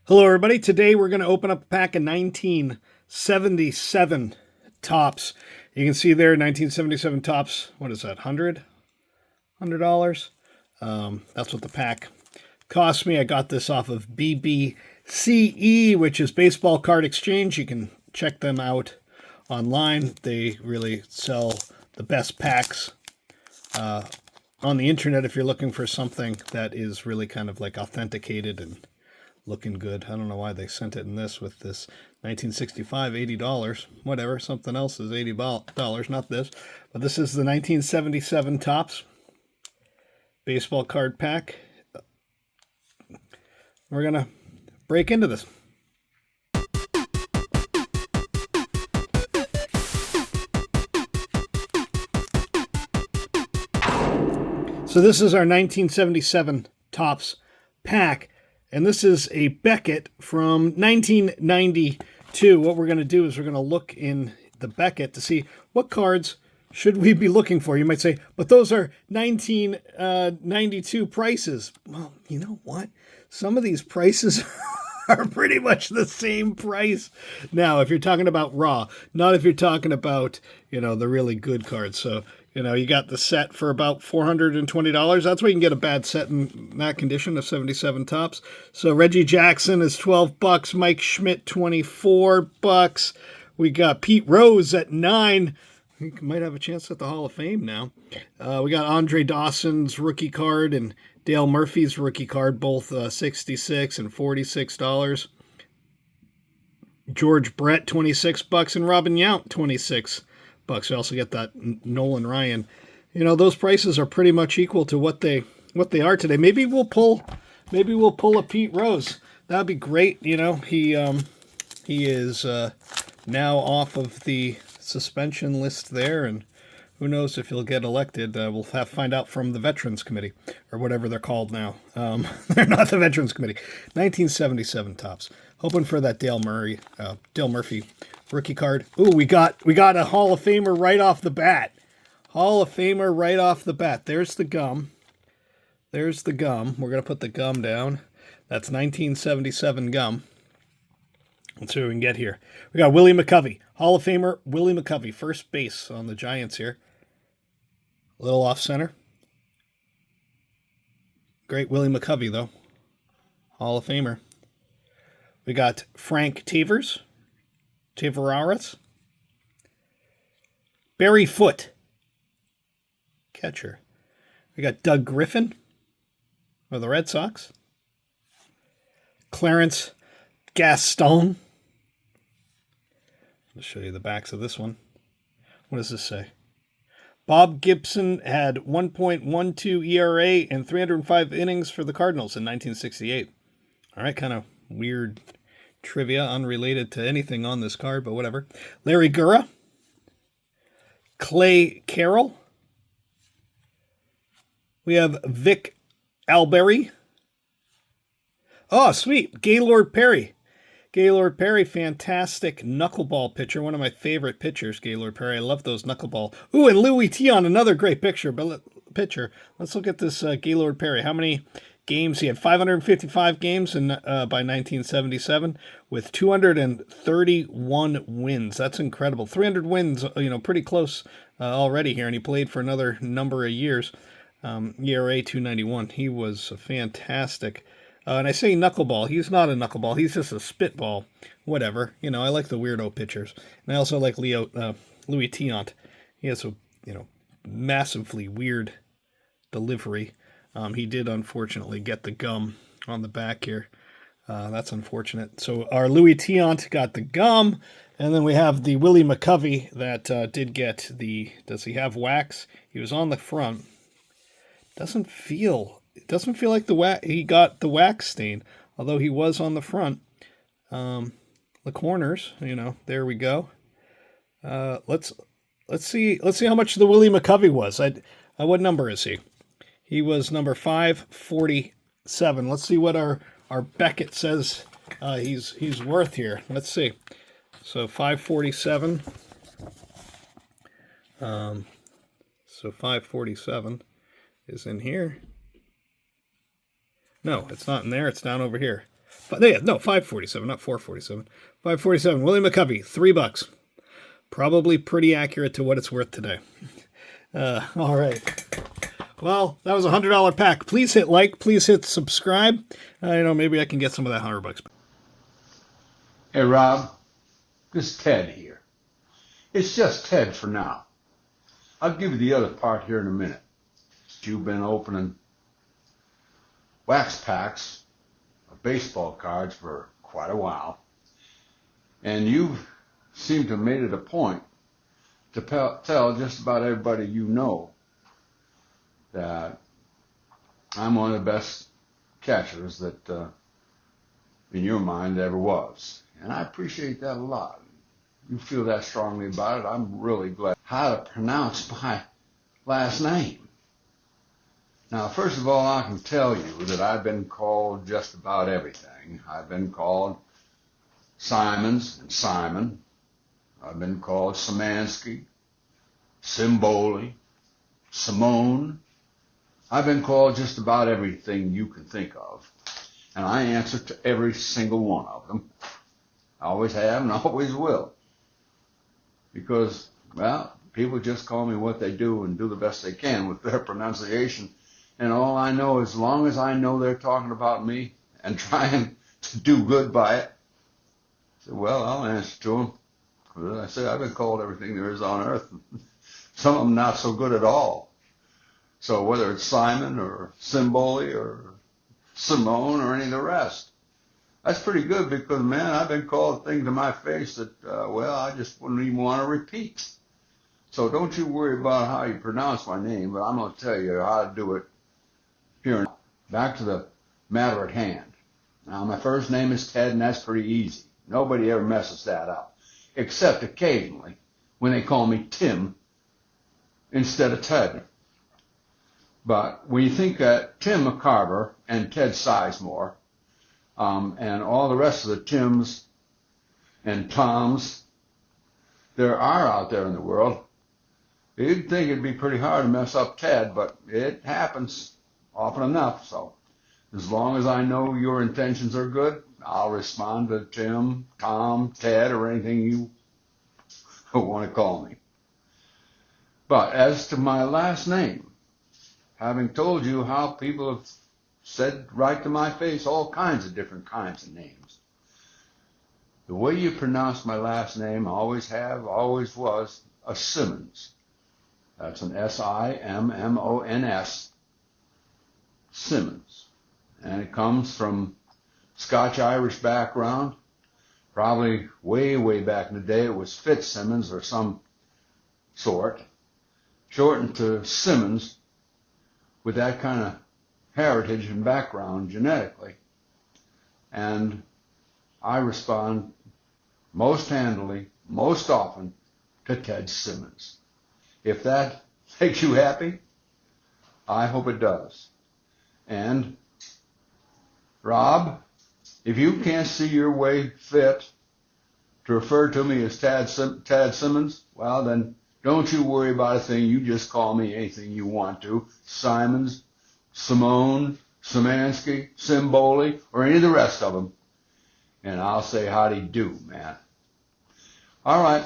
Hello, everybody. Today we're going to open up a pack of 1977 tops. You can see there, 1977 tops. What is that? $100? That's what the pack cost me. I got this off of BBCE, which is Baseball Card Exchange. You can check them out online. They really sell the best packs on the internet if you're looking for something that is really kind of like authenticated and looking good. I don't know why they sent it in this with this 1965, $80. Whatever, something else is $80, not this. But this is the 1977 Topps baseball card pack. We're going to break into this. So this is our 1977 Topps pack. And this is a Beckett from 1992. What we're going to do is we're going to look in the Beckett to see what cards should we be looking for. You might say, but those are 1992 prices. Well, you know what? Some of these prices are pretty much the same price now if you're talking about raw, not if you're talking about, the really good cards. So, you got the set for about $420. That's where you can get a bad set in that condition of 77 Topps. So Reggie Jackson is $12. Mike Schmidt, $24. We got Pete Rose at $9. I think might have a chance at the Hall of Fame now. We got Andre Dawson's rookie card and Dale Murphy's rookie card, both $66 and $46. George Brett, $26, and Robin Yount, $26. We also get that Nolan Ryan. Those prices are pretty much equal to what they are today. Maybe we'll pull a Pete Rose. That'd be great. He is now off of the suspension list there, and who knows if he'll get elected. We'll have to find out from the Veterans Committee, or whatever they're called now. They're not the Veterans Committee. 1977 Topps. Hoping for that Dale Murphy rookie card. Ooh, we got a Hall of Famer right off the bat. Hall of Famer right off the bat. There's the gum. We're going to put the gum down. That's 1977 gum. Let's see what we can get here. We got Willie McCovey. Hall of Famer Willie McCovey. First base on the Giants here. A little off center. Great Willie McCovey, though. Hall of Famer. We got Frank Tavares. Barry Foote, catcher. We got Doug Griffin of the Red Sox. Clarence Gaston. I'll show you the backs of this one. What does this say? Bob Gibson had 1.12 ERA and 305 innings for the Cardinals in 1968. All right, kind of weird trivia, unrelated to anything on this card, but whatever. Larry Gura. Clay Carroll. We have Vic Alberry. Oh, sweet. Gaylord Perry. Fantastic knuckleball pitcher. One of my favorite pitchers, Gaylord Perry. I love those knuckleball. Ooh, and Louis Tiant, another great pitcher. Let's look at this Gaylord Perry. How many games? He had 555 games by 1977 with 231 wins. That's incredible. 300 wins, pretty close already here, and he played for another number of years. ERA 291. He was fantastic. And I say knuckleball. He's not a knuckleball. He's just a spitball. Whatever. I like the weirdo pitchers. And I also like Louis Tiant. He has a, massively weird delivery. He did, unfortunately, get the gum on the back here. That's unfortunate. So our Louis Tiant got the gum, and then we have the Willie McCovey that did get the... Does he have wax? He was on the front. Doesn't feel like he got the wax stain, although he was on the front. The corners, there we go. Let's see how much the Willie McCovey was. What number is he? He was number 547. Let's see what our Beckett says he's worth here. Let's see. So 547. So 547 is in here. No, it's not in there. It's down over here. No, 547, not 447. 547. Willie McCovey, $3. Probably pretty accurate to what it's worth today. All right. Well, that was a $100 pack. Please hit like. Please hit subscribe. Maybe I can get some of that $100. Hey, Rob. This is Ted here. It's just Ted for now. I'll give you the other part here in a minute. You've been opening wax packs of baseball cards for quite a while, and you seem to have made it a point to tell just about everybody you know that I'm one of the best catchers that, in your mind, ever was. And I appreciate that a lot. You feel that strongly about it. I'm really glad. How to pronounce my last name. Now, first of all, I can tell you that I've been called just about everything. I've been called Simons and Simon. I've been called Szymanski, Symboli, Simone. I've been called just about everything you can think of. And I answer to every single one of them. I always have and always will. Because, well, people just call me what they do and do the best they can with their pronunciation. And all I know, as long as I know they're talking about me and trying to do good by it, well, I'll answer to them. As I said, I've been called everything there is on earth. Some of them not so good at all. So whether it's Simon or Symboli or Simone or any of the rest, that's pretty good because, man, I've been called things to my face that, I just wouldn't even want to repeat. So don't you worry about how you pronounce my name, but I'm going to tell you how to do it here. Back to the matter at hand. Now, my first name is Ted, and that's pretty easy. Nobody ever messes that up, except occasionally when they call me Tim instead of Ted. But when you think that Tim McCarver and Ted Sizemore and all the rest of the Tims and Toms there are out there in the world, you'd think it'd be pretty hard to mess up Ted, but it happens often enough. So as long as I know your intentions are good, I'll respond to Tim, Tom, Ted, or anything you want to call me. But as to my last name, having told you how people have said right to my face all kinds of different kinds of names, the way you pronounce my last name, always have, always was, a Simmons. That's an S-I-M-M-O-N-S, Simmons. And it comes from Scotch-Irish background. Probably way, way back in the day, it was Fitzsimmons or some sort, shortened to Simmons, with that kind of heritage and background genetically. And I respond most handily, most often, to Ted Simmons. If that makes you happy, I hope it does. And Rob, if you can't see your way fit to refer to me as Tad Simmons, well then don't you worry about a thing. You just call me anything you want to. Simons, Simone, Szymanski, Symboli, or any of the rest of them. And I'll say howdy do, man. All right.